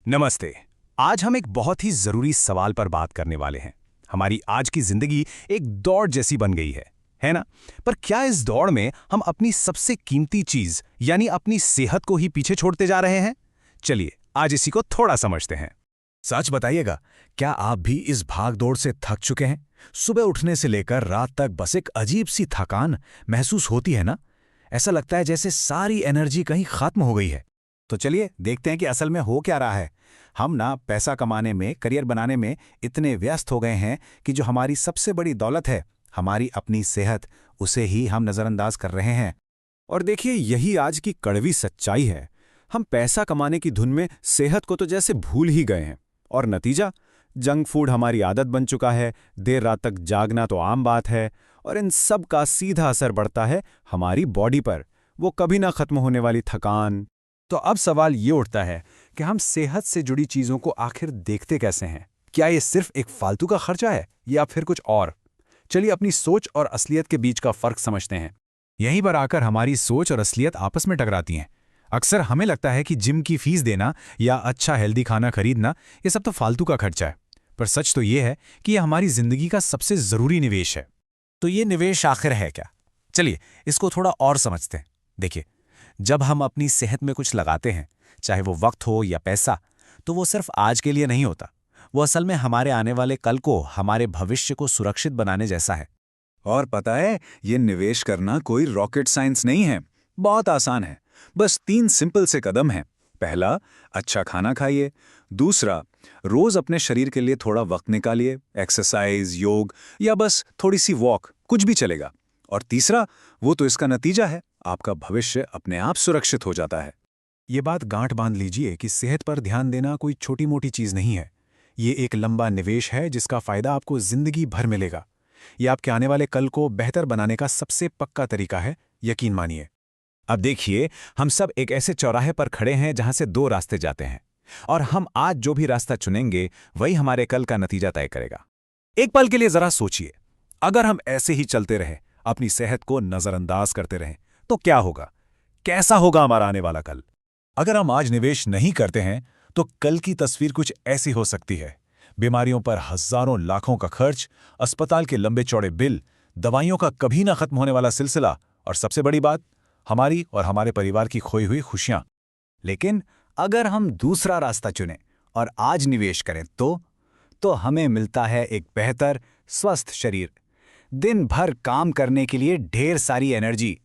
नमस्ते। आज हम एक बहुत ही जरूरी सवाल पर बात करने वाले हैं। हमारी आज की जिंदगी एक दौड़ जैसी बन गई है ना? पर क्या इस दौड़ में हम अपनी सबसे कीमती चीज यानी अपनी सेहत को ही पीछे छोड़ते जा रहे हैं? चलिए आज इसी को थोड़ा समझते हैं। सच बताइएगा, क्या आप भी इस भाग-दौड़ से थक चुके हैं? सुबह उठने से लेकर रात तक बस एक अजीब-सी थकान महसूस होती है ना? ऐसा लगता है जैसे सारी एनर्जी कहीं खत्म हो गई है। तो चलिए देखते हैं कि असल में हो क्या रहा है। हम ना पैसा कमाने में, करियर बनाने में इतने व्यस्त हो गए हैं कि जो हमारी सबसे बड़ी दौलत है, हमारी अपनी सेहत, उसे ही हम नज़रअंदाज कर रहे हैं। और देखिए, यही आज की कड़वी सच्चाई है। हम पैसा कमाने की धुन में सेहत को तो जैसे भूल ही गए हैं। और नतीजा, जंक फूड हमारी आदत बन चुका है, देर रात तक जागना तो आम बात है, और इन सब का सीधा असर पड़ता है हमारी बॉडी पर, वो कभी ना खत्म होने वाली थकान। तो अब सवाल ये उठता है कि हम सेहत से जुड़ी चीज़ों को आखिर देखते कैसे हैं? क्या ये सिर्फ एक फालतू का खर्चा है या फिर कुछ और? चलिए अपनी सोच और असलियत के बीच का फर्क समझते हैं। यहीं पर आकर हमारी सोच और असलियत आपस में टकराती हैं। अक्सर हमें लगता है कि जिम की फीस देना या अच्छा हेल्दी खाना खरीदना ये सब तो फालतू का खर्चा है। पर सच तो ये है कि ये हमारी जिंदगी का सबसे ज़रूरी निवेश है। तो ये निवेश आखिर है क्या? चलिए इसको थोड़ा और समझते हैं। देखिए, जब हम अपनी सेहत में कुछ लगाते हैं, चाहे वो वक्त हो या पैसा, तो वो सिर्फ आज के लिए नहीं होता। वो असल में हमारे आने वाले कल को, हमारे भविष्य को सुरक्षित बनाने जैसा है। और पता है, ये निवेश करना कोई रॉकेट साइंस नहीं है। बहुत आसान है। बस 3 सिंपल से कदम हैं। पहला, अच्छा खाना खाइए। दूसरा, रोज अपने शरीर के लिए थोड़ा वक्त निकालिए, एक्सरसाइज, योग या बस थोड़ी सी वॉक, कुछ भी चलेगा। और तीसरा, वो तो इसका नतीजा है, आपका भविष्य अपने आप सुरक्षित हो जाता है। ये बात गांठ बांध लीजिए कि सेहत पर ध्यान देना कोई छोटी मोटी चीज़ नहीं है। ये एक लंबा निवेश है जिसका फायदा आपको जिंदगी भर मिलेगा। ये आपके आने वाले कल को बेहतर बनाने का सबसे पक्का तरीका है, यकीन मानिए। अब देखिए, हम सब एक ऐसे चौराहे पर खड़े हैं जहां से 2 रास्ते जाते हैं, और हम आज जो भी रास्ता चुनेंगे वही हमारे कल का नतीजा तय करेगा। एक पल के लिए जरा सोचिए, अगर हम ऐसे ही चलते रहे, अपनी सेहत को नजरअंदाज करते रहें, तो क्या होगा? कैसा होगा हमारा आने वाला कल? अगर हम आज निवेश नहीं करते हैं तो कल की तस्वीर कुछ ऐसी हो सकती है। बीमारियों पर हजारों लाखों का खर्च, अस्पताल के लंबे चौड़े बिल, दवाइयों का कभी ना खत्म होने वाला सिलसिला, और सबसे बड़ी बात, हमारी और हमारे परिवार की खोई हुई खुशियां। लेकिन अगर हम दूसरा रास्ता चुनें और आज निवेश करें तो हमें मिलता है एक बेहतर, स्वस्थ शरीर, दिन भर काम करने के लिए ढेर सारी एनर्जी,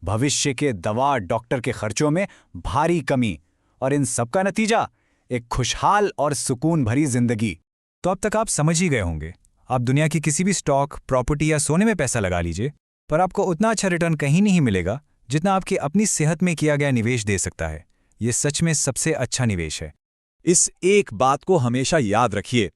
भविष्य के दवा डॉक्टर के खर्चों में भारी कमी, और इन सब का नतीजा एक खुशहाल और सुकून भरी जिंदगी। तो अब तक आप समझ ही गए होंगे। आप दुनिया की किसी भी स्टॉक, प्रॉपर्टी या सोने में पैसा लगा लीजिए, पर आपको उतना अच्छा रिटर्न कहीं नहीं मिलेगा जितना आपकी अपनी सेहत में किया गया निवेश दे सकता है। ये सच में सबसे अच्छा निवेश है। इस एक बात को हमेशा याद रखिए,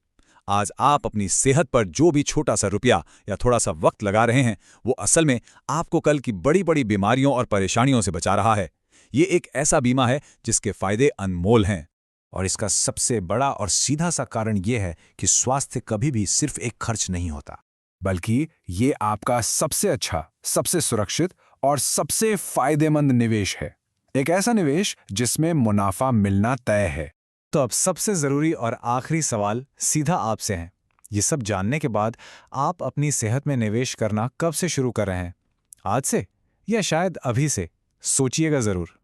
आज आप अपनी सेहत पर जो भी छोटा सा रुपया या थोड़ा सा वक्त लगा रहे हैं, वो असल में आपको कल की बड़ी बड़ी बीमारियों और परेशानियों से बचा रहा है। ये एक ऐसा बीमा है जिसके फायदे अनमोल हैं। और इसका सबसे बड़ा और सीधा सा कारण ये है कि स्वास्थ्य कभी भी सिर्फ एक खर्च नहीं होता, बल्कि ये आपका सबसे अच्छा, सबसे सुरक्षित और सबसे फायदेमंद निवेश है। एक ऐसा निवेश जिसमें मुनाफा मिलना तय है। तो अब सबसे ज़रूरी और आखिरी सवाल सीधा आपसे है। ये सब जानने के बाद आप अपनी सेहत में निवेश करना कब से शुरू कर रहे हैं? आज से या शायद अभी से? सोचिएगा ज़रूर।